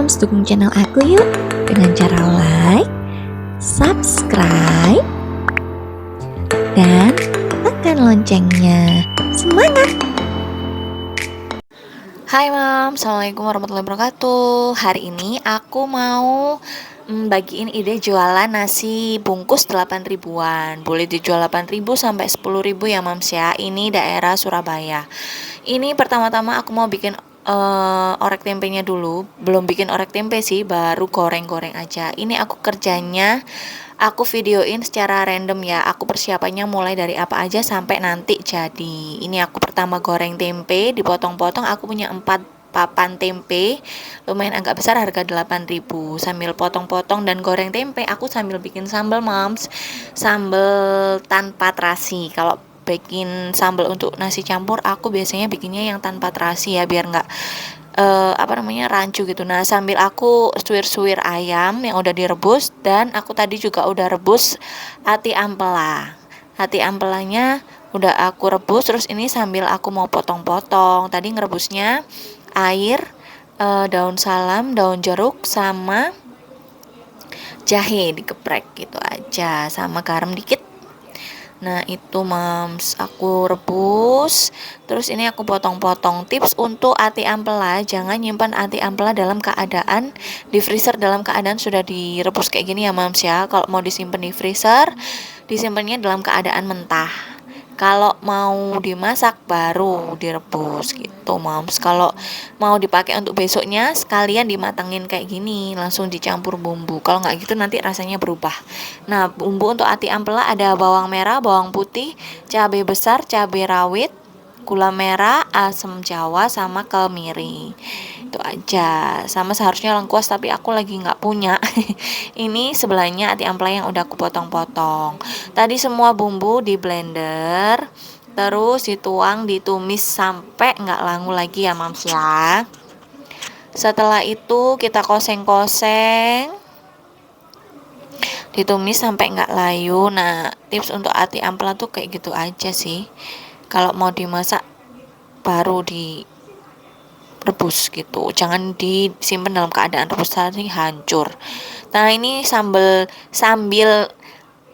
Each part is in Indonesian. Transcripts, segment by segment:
Moms, dukung channel aku yuk dengan cara like, subscribe, dan tekan loncengnya. Semangat! Hai Mam, Assalamualaikum warahmatullahi wabarakatuh. Hari ini aku mau bagiin ide jualan nasi bungkus 8 ribuan. Boleh dijual 8 ribu sampai 10 ribu ya Mams ya. Ini daerah Surabaya. Ini pertama-tama aku mau bikin orek tempenya dulu. Belum bikin orek tempe sih, baru goreng-goreng aja. Ini aku kerjanya, aku videoin secara random ya. Aku persiapannya mulai dari apa aja sampai nanti jadi. Ini aku pertama goreng tempe, dipotong-potong. Aku punya 4 papan tempe, lumayan agak besar, harga 8 ribu. Sambil potong-potong dan goreng tempe, aku sambil bikin sambal Moms. Sambal tanpa terasi. Kalau bikin sambal untuk nasi campur, aku biasanya bikinnya yang tanpa terasi ya, biar nggak rancu gitu. Nah, sambil aku suwir-suwir ayam yang udah direbus, dan aku tadi juga udah rebus ati ampela. Ati ampelanya udah aku rebus, terus ini sambil aku mau potong-potong. Tadi ngerebusnya air, daun salam, daun jeruk, sama jahe digeprek gitu aja, sama garam dikit. Nah itu Mams, aku rebus, terus ini aku potong-potong. Tips untuk ati ampela, jangan nyimpan ati ampela dalam keadaan di freezer, dalam keadaan sudah direbus kayak gini ya Mams ya. Kalau mau disimpan di freezer, disimpannya dalam keadaan mentah. Kalau mau dimasak baru direbus gitu Mams. Kalau mau dipakai untuk besoknya, sekalian dimatangin kayak gini, langsung dicampur bumbu. Kalau nggak gitu nanti rasanya berubah. Nah, bumbu untuk ati ampela ada bawang merah, bawang putih, cabai besar, cabai rawit, gula merah, asam jawa, sama kemiri. Itu aja. Sama seharusnya lengkuas, tapi aku lagi nggak punya. Ini sebelahnya ati ampela yang udah aku potong-potong. Tadi semua bumbu di blender, terus dituang, ditumis sampai nggak langu lagi ya Mams ya. Setelah itu kita koseng-koseng, ditumis sampai nggak layu. Nah, tips untuk ati ampela tuh kayak gitu aja sih. Kalau mau dimasak baru direbus gitu, jangan disimpan dalam keadaan rebus tadi hancur. Nah, ini sambil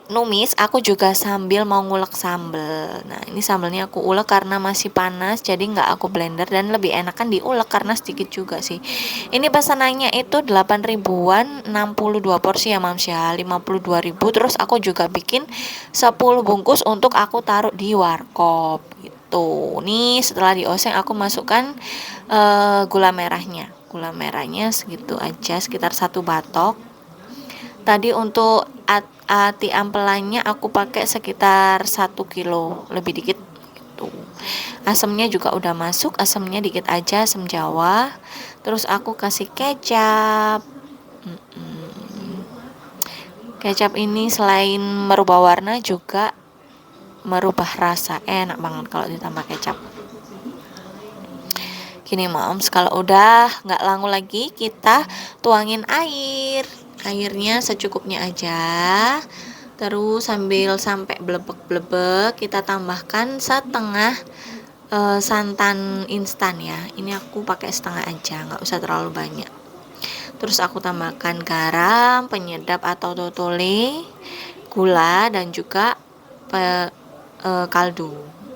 numis, aku juga sambil mau ngulek sambel. Nah, ini sambelnya aku ulek karena masih panas, jadi nggak aku blender, dan lebih enakan diulek karena sedikit juga sih. Ini pesanannya itu 8 ribuan, 62 porsi ya Mams ya, 52 ribu. Terus aku juga bikin 10 bungkus untuk aku taruh di warkop gitu. Nih setelah dioseng aku masukkan gula merahnya. Gula merahnya segitu aja, sekitar 1 batok. Tadi untuk ati ampelanya aku pakai sekitar 1 kilo, lebih dikit gitu. Asamnya juga udah masuk, asamnya dikit aja, asam jawa. Terus aku kasih kecap. Kecap ini selain merubah warna juga merubah rasa, enak banget kalau ditambah kecap. Gini Moms, kalau udah nggak langu lagi, kita tuangin airnya secukupnya aja. Terus sampai blebek-blebek, kita tambahkan setengah santan instan ya. Ini aku pakai setengah aja, nggak usah terlalu banyak. Terus aku tambahkan garam, penyedap atau totole, gula, dan juga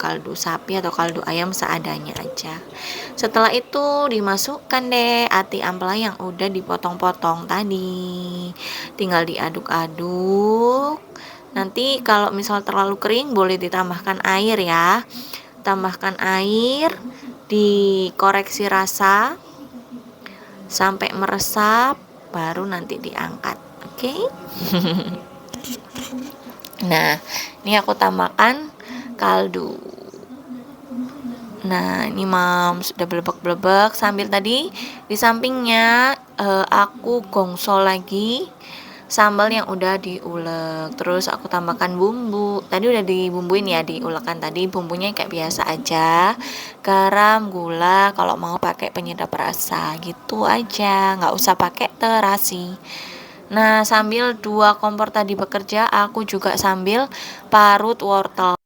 kaldu sapi atau kaldu ayam seadanya aja. Setelah itu dimasukkan deh ati ampela yang udah dipotong-potong tadi. Tinggal diaduk-aduk. Nanti kalau misal terlalu kering boleh ditambahkan air ya. Tambahkan air, dikoreksi rasa sampai meresap, baru nanti diangkat. Oke? Nah, ini aku tambahkan kaldu. Nah, ini Mams sudah blebek-blebek, sambil tadi di sampingnya aku gongso lagi sambal yang udah diulek. Terus aku tambahkan bumbu. Tadi udah dibumbuin ya, diulekan tadi. Bumbunya kayak biasa aja. Garam, gula, kalau mau pakai penyedap rasa gitu aja, nggak usah pakai terasi. Nah, sambil 2 kompor tadi bekerja, aku juga sambil parut wortel.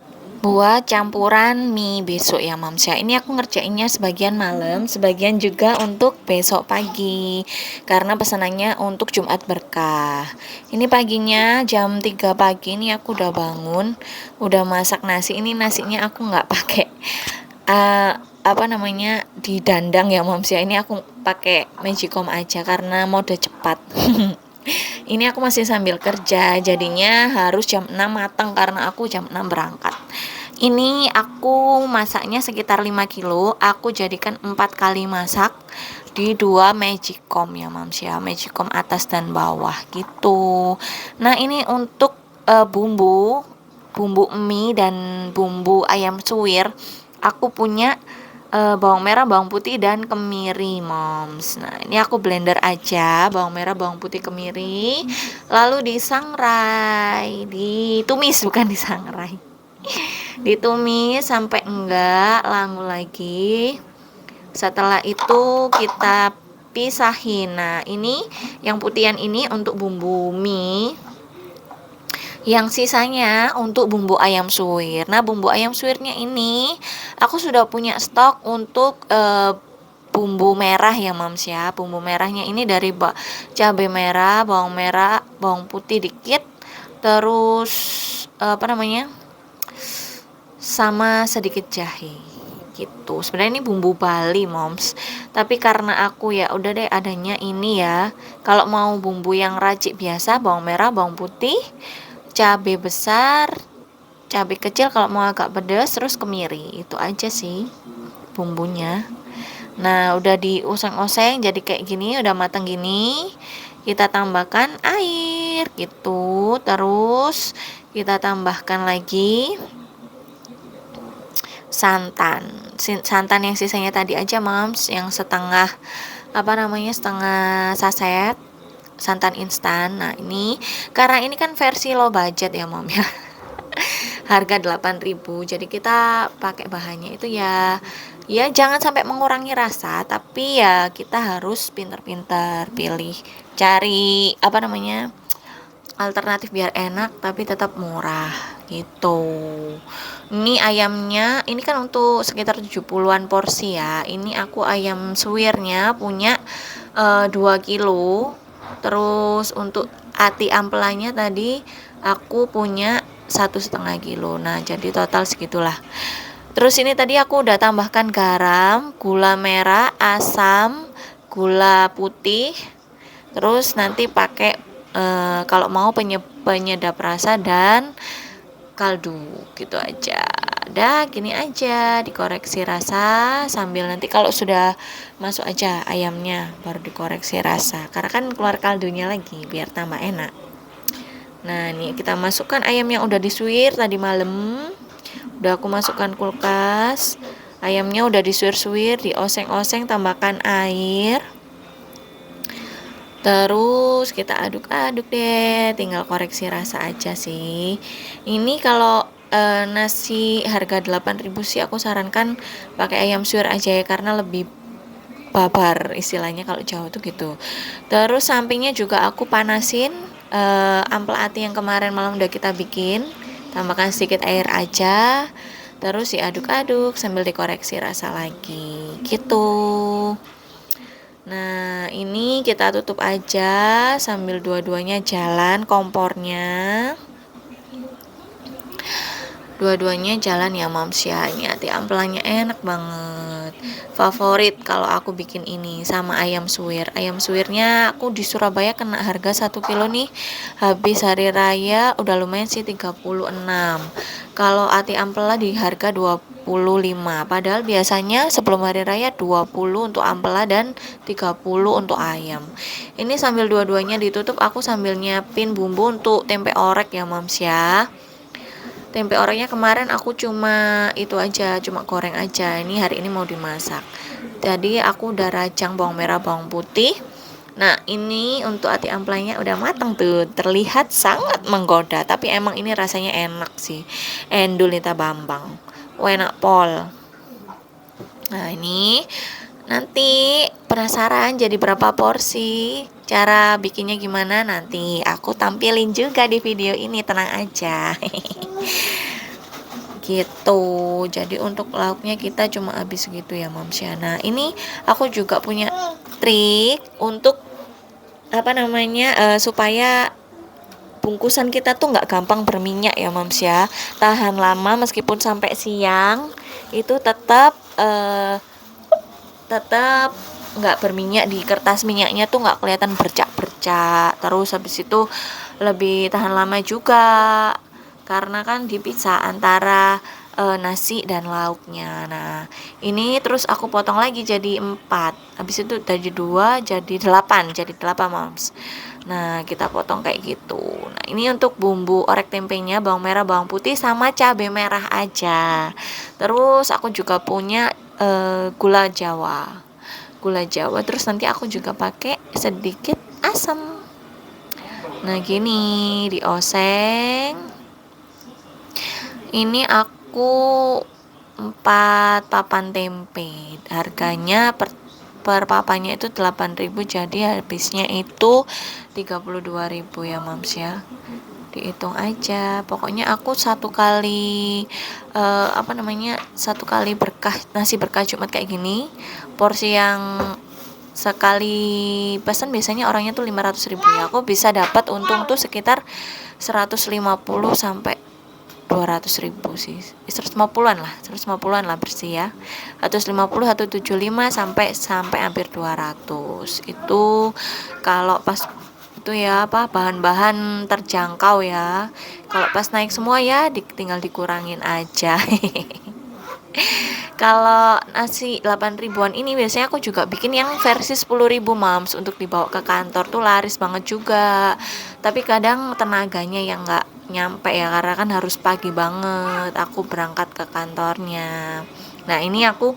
buat campuran mie besok ya Mams ya. Ini aku ngerjainnya sebagian malam, sebagian juga untuk besok pagi, karena pesanannya untuk Jumat berkah. Ini paginya jam 3 pagi ini aku udah bangun, udah masak nasi. Ini nasinya aku nggak pakai didandang ya Mams ya. Ini aku pakai magicom aja karena mode cepat. Ini aku masih sambil kerja, jadinya harus jam 6 matang karena aku jam 6 berangkat. Ini aku masaknya sekitar 5 kilo, aku jadikan 4 kali masak di 2 magicom ya Mams ya, magicom atas dan bawah gitu. Nah ini untuk bumbu mie dan bumbu ayam suwir, aku punya bawang merah, bawang putih, dan kemiri Moms. Nah ini aku blender aja bawang merah, bawang putih, kemiri, lalu disangrai, ditumis bukan disangrai, ditumis sampai enggak langu lagi. Setelah itu kita pisahin. Nah ini yang putihan ini untuk bumbu mie, yang sisanya untuk bumbu ayam suwir. Nah bumbu ayam suwirnya ini aku sudah punya stok untuk bumbu merah ya Mams ya. Bumbu merahnya ini dari cabai merah, bawang putih dikit, terus sama sedikit jahe gitu. Sebenarnya ini bumbu Bali Moms, tapi karena aku ya udah deh adanya ini ya. Kalau mau bumbu yang racik biasa, bawang merah, bawang putih, cabai besar, cabai kecil kalau mau agak pedas, terus kemiri. Itu aja sih bumbunya. Nah udah dioseng-oseng jadi kayak gini, udah matang gini, kita tambahkan air gitu. Terus kita tambahkan lagi santan yang sisanya tadi aja Moms, yang setengah saset santan instan. Nah ini karena ini kan versi low budget ya Mom ya, harga 8.000, jadi kita pakai bahannya itu ya jangan sampai mengurangi rasa, tapi ya kita harus pintar-pintar pilih, cari alternatif biar enak tapi tetap murah gitu. Ini ayamnya ini kan untuk sekitar 70-an porsi ya. Ini aku ayam suwirnya punya 2 kilo. Terus untuk ati ampelannya tadi aku punya 1,5 kilo. Nah jadi total segitulah. Terus ini tadi aku udah tambahkan garam, gula merah, asam, gula putih. Terus nanti pakai kalau mau penyedap rasa dan kaldu gitu aja. Udah gini aja, dikoreksi rasa sambil nanti kalau sudah masuk aja ayamnya baru dikoreksi rasa, karena kan keluar kaldunya lagi biar tambah enak. Nah nih kita masukkan ayam yang udah disuir tadi malam, udah aku masukkan kulkas. Ayamnya udah disuir-suir, dioseng-oseng, tambahkan air. Terus kita aduk-aduk deh, tinggal koreksi rasa aja sih. Ini kalau nasi harga 8.000 sih aku sarankan pakai ayam suwir aja ya, karena lebih babar istilahnya kalau Jawa tuh gitu. Terus sampingnya juga aku panasin ampel ati yang kemarin malam udah kita bikin, tambahkan sedikit air aja. Terus diaduk-aduk sambil dikoreksi rasa lagi gitu. Nah ini kita tutup aja sambil dua-duanya jalan kompornya. Dua-duanya jalan ya Moms ya. Ini ati ampelannya enak banget, favorit kalau aku bikin ini sama ayam suwir. Ayam suwirnya aku di Surabaya kena harga 1 kilo nih, habis hari raya udah lumayan sih 36. Kalau ati ampela di harga 25, padahal biasanya sebelum hari raya 20 untuk ampela dan 30 untuk ayam. Ini sambil dua-duanya ditutup, aku sambil nyiapin bumbu untuk tempe orek ya Moms ya. Tempe oreknya kemarin aku cuma goreng aja. Ini hari ini mau dimasak. Jadi aku udah rajang bawang merah, bawang putih. Nah ini untuk ati amplanya udah matang tuh, terlihat sangat menggoda, tapi emang ini rasanya enak sih. Endul nita bambang, enak pol. Nah ini nanti penasaran jadi berapa porsi, cara bikinnya gimana, nanti aku tampilin juga di video ini, tenang aja. gitu. Jadi untuk lauknya kita cuma habis segitu ya Moms ya. Nah ini aku juga punya trik untuk supaya bungkusan kita tuh nggak gampang berminyak ya Moms ya, tahan lama meskipun sampai siang itu tetap nggak berminyak, di kertas minyaknya tuh nggak kelihatan bercak-bercak. Terus habis itu lebih tahan lama juga karena kan dipisah antara nasi dan lauknya. Nah ini terus aku potong lagi jadi 4, habis itu dari 2 jadi 8, Moms. Nah kita potong kayak gitu. Nah ini untuk bumbu orek tempenya, bawang merah, bawang putih sama cabai merah aja. Terus aku juga punya gula Jawa, terus nanti aku juga pakai sedikit asam. Nah gini dioseng. Ini aku 4 papan tempe, harganya per papannya itu 8.000, jadi habisnya itu 32.000 ya Moms ya. Dihitung aja, pokoknya aku satu kali berkah nasi berkah Jumat kayak gini, porsi yang sekali pesan biasanya orangnya tuh 500.000 ya, aku bisa dapat untung tuh sekitar 150 sampai 200.000 sih, 150-an lah bersih ya, 150, 175 sampai hampir 200 itu kalau pas itu ya bahan-bahan terjangkau ya. Kalau pas naik semua ya tinggal dikurangin aja. Kalau nasi 8.000-an ini biasanya aku juga bikin yang versi 10.000 Moms, untuk dibawa ke kantor tuh laris banget juga. Tapi kadang tenaganya yang nggak nyampe ya, karena kan harus pagi banget aku berangkat ke kantornya. Nah ini aku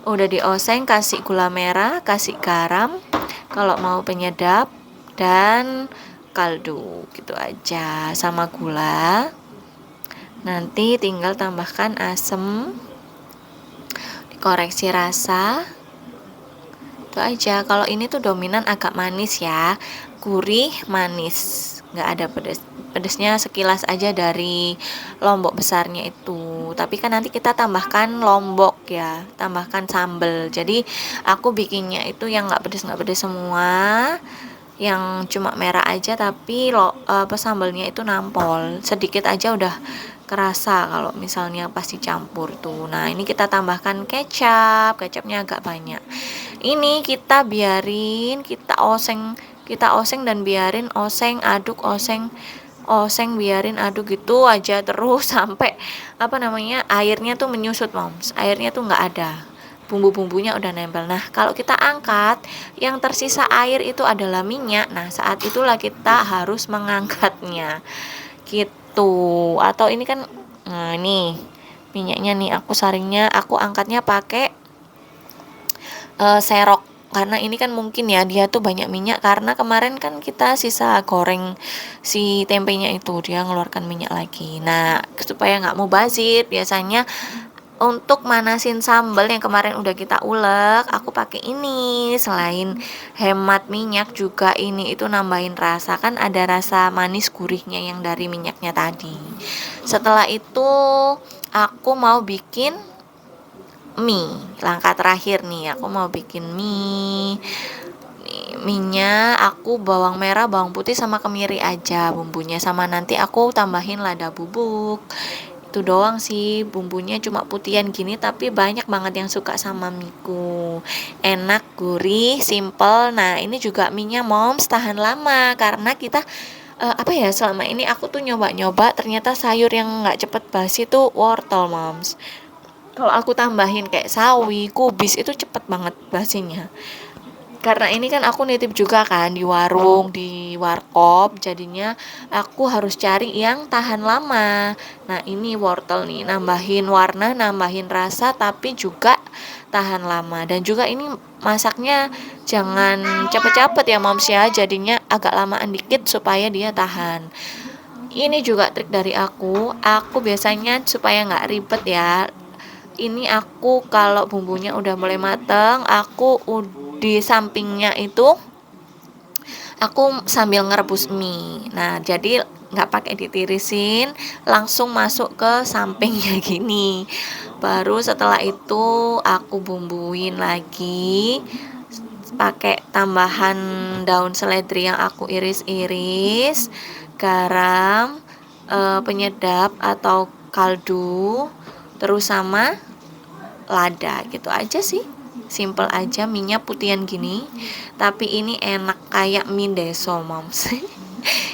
udah dioseng, kasih gula merah, kasih garam kalau mau penyedap, dan kaldu gitu aja sama gula. Nanti tinggal tambahkan asam, dikoreksi rasa, itu aja. Kalau ini tuh dominan agak manis ya, gurih manis, nggak ada pedesnya sekilas aja dari lombok besarnya itu. Tapi kan nanti kita tambahkan lombok ya, tambahkan sambal. Jadi aku bikinnya itu yang nggak pedes semua, yang cuma merah aja, tapi sambalnya itu nampol sedikit aja udah kerasa kalau misalnya pas dicampur tuh. Nah ini kita tambahkan kecapnya agak banyak. Ini kita oseng dan biarin oseng biarin aduk gitu aja terus sampai airnya tuh menyusut Moms, airnya tuh nggak ada, bumbu-bumbunya udah nempel. Nah kalau kita angkat, yang tersisa air itu adalah minyak. Nah saat itulah kita harus mengangkatnya gitu. Atau ini kan, nah nih minyaknya nih, aku angkatnya pakai serok, karena ini kan mungkin ya dia tuh banyak minyak, karena kemarin kan kita sisa goreng si tempenya itu, dia ngeluarkan minyak lagi. Nah supaya nggak mubazir, biasanya untuk manasin sambal yang kemarin udah kita ulek, aku pakai ini. Selain hemat minyak juga, ini itu nambahin rasa, kan ada rasa manis gurihnya yang dari minyaknya tadi. Setelah itu aku mau bikin mie, langkah terakhir nih, aku mau bikin mie. Minyak aku bawang merah, bawang putih sama kemiri aja bumbunya, sama nanti aku tambahin lada bubuk. Itu doang sih bumbunya, cuma putihan gini tapi banyak banget yang suka sama miku. Enak, gurih, simple. Nah ini juga minyak Moms tahan lama, karena kita selama ini aku tuh nyoba ternyata sayur yang nggak cepet basi tuh wortel Moms. Kalau aku tambahin kayak sawi, kubis, itu cepet banget basinya. Karena ini kan aku nitip juga kan di warung, di warkop, jadinya aku harus cari yang tahan lama. Nah ini wortel nih, nambahin warna, nambahin rasa, tapi juga tahan lama. Dan juga ini masaknya jangan cepet-cepet ya Moms ya, jadinya agak lamaan dikit supaya dia tahan. Ini juga trik dari aku biasanya supaya nggak ribet ya. Ini aku kalau bumbunya udah mulai mateng, di sampingnya itu aku sambil ngerebus mie. Nah jadi nggak pakai ditirisin, langsung masuk ke sampingnya gini. Baru setelah itu aku bumbuin lagi pakai tambahan daun seledri yang aku iris-iris, garam, penyedap atau kaldu, terus sama lada, gitu aja sih. Simple aja, minyak putihan gini. Tapi ini enak kayak mie deso, Moms.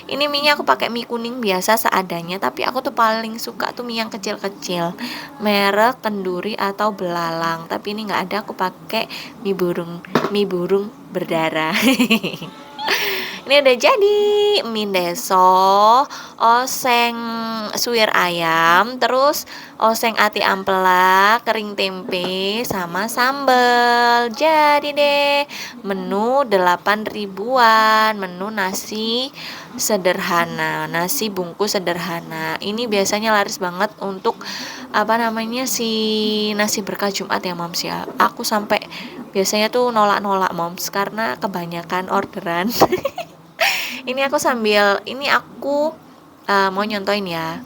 Ini mie-nya aku pakai mie kuning biasa seadanya, tapi aku tuh paling suka tuh mie yang kecil-kecil, merek kenduri atau belalang. Tapi ini nggak ada, aku pakai mie burung berdarah. Ini udah jadi mie deso, oseng suwir ayam, terus oseng ati ampela, kering tempe, sama sambal. Jadi deh, menu 8 ribuan, menu nasi sederhana, nasi bungkus sederhana. Ini biasanya laris banget untuk si nasi berkah Jumat ya, Moms ya. Aku sampai biasanya tuh nolak-nolak, Moms, karena kebanyakan orderan. Ini aku mau nyontoin ya.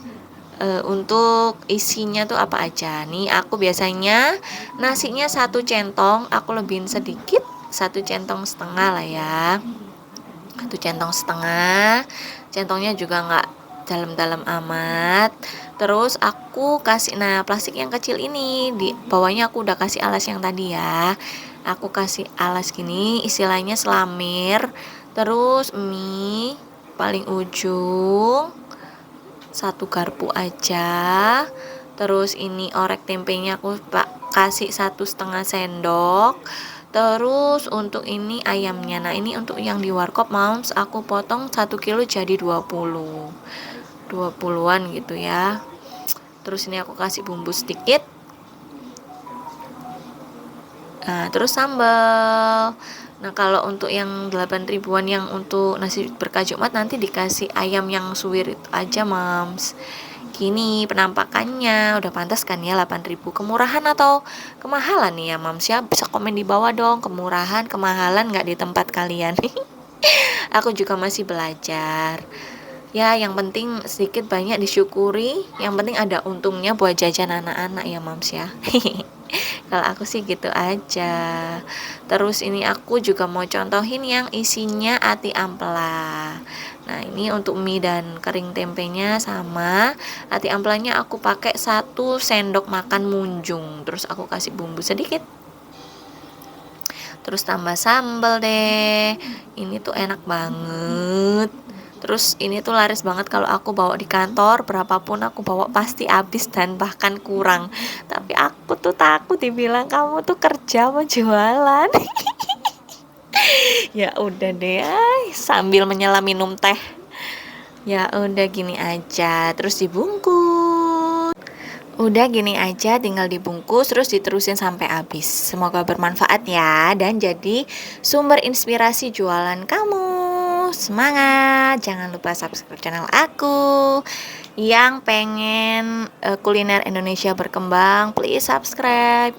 Untuk isinya tuh apa aja nih, aku biasanya nasinya 1 centong, aku lebihin sedikit, 1,5 centong lah ya, 1,5 centong, centongnya juga nggak dalam-dalam amat. Terus aku kasih, plastik yang kecil ini di bawahnya aku udah kasih alas yang tadi ya, aku kasih alas gini, istilahnya selamir. Terus mie paling ujung 1 garpu aja. Terus ini orek tempenya aku kasih 1,5 sendok. Terus untuk ini ayamnya, nah ini untuk yang di warkop, Moms, aku potong 1 kilo jadi 20-an gitu ya. Terus ini aku kasih bumbu sedikit. Nah, terus sambal. Nah, kalau untuk yang 8 ribuan yang untuk nasi berkah Jumat, nanti dikasih ayam yang suwir itu aja, Moms. Gini penampakannya, udah pantas kan ya 8 ribu? Kemurahan atau kemahalan nih ya, Moms ya? Bisa komen di bawah dong, kemurahan, kemahalan nggak di tempat kalian? Aku juga masih belajar. Ya, yang penting sedikit banyak disyukuri, yang penting ada untungnya buat jajan anak-anak ya, Moms ya. Kalau aku sih gitu aja. Terus ini aku juga mau contohin yang isinya ati ampela. Nah, ini untuk mie dan kering tempenya sama. Ati ampelanya aku pakai 1 sendok makan munjung. Terus aku kasih bumbu sedikit. Terus tambah sambal deh. Ini tuh enak banget. Terus ini tuh laris banget kalau aku bawa di kantor, berapapun aku bawa pasti habis dan bahkan kurang. Tapi aku tuh takut dibilang kamu tuh kerja mau jualan. Ya udah deh, sambil menyelam minum teh. Ya udah gini aja, terus dibungkus. Udah gini aja, tinggal dibungkus terus diterusin sampai habis. Semoga bermanfaat ya dan jadi sumber inspirasi jualan kamu. Semangat, jangan lupa subscribe channel aku. Yang pengen kuliner Indonesia berkembang, please subscribe.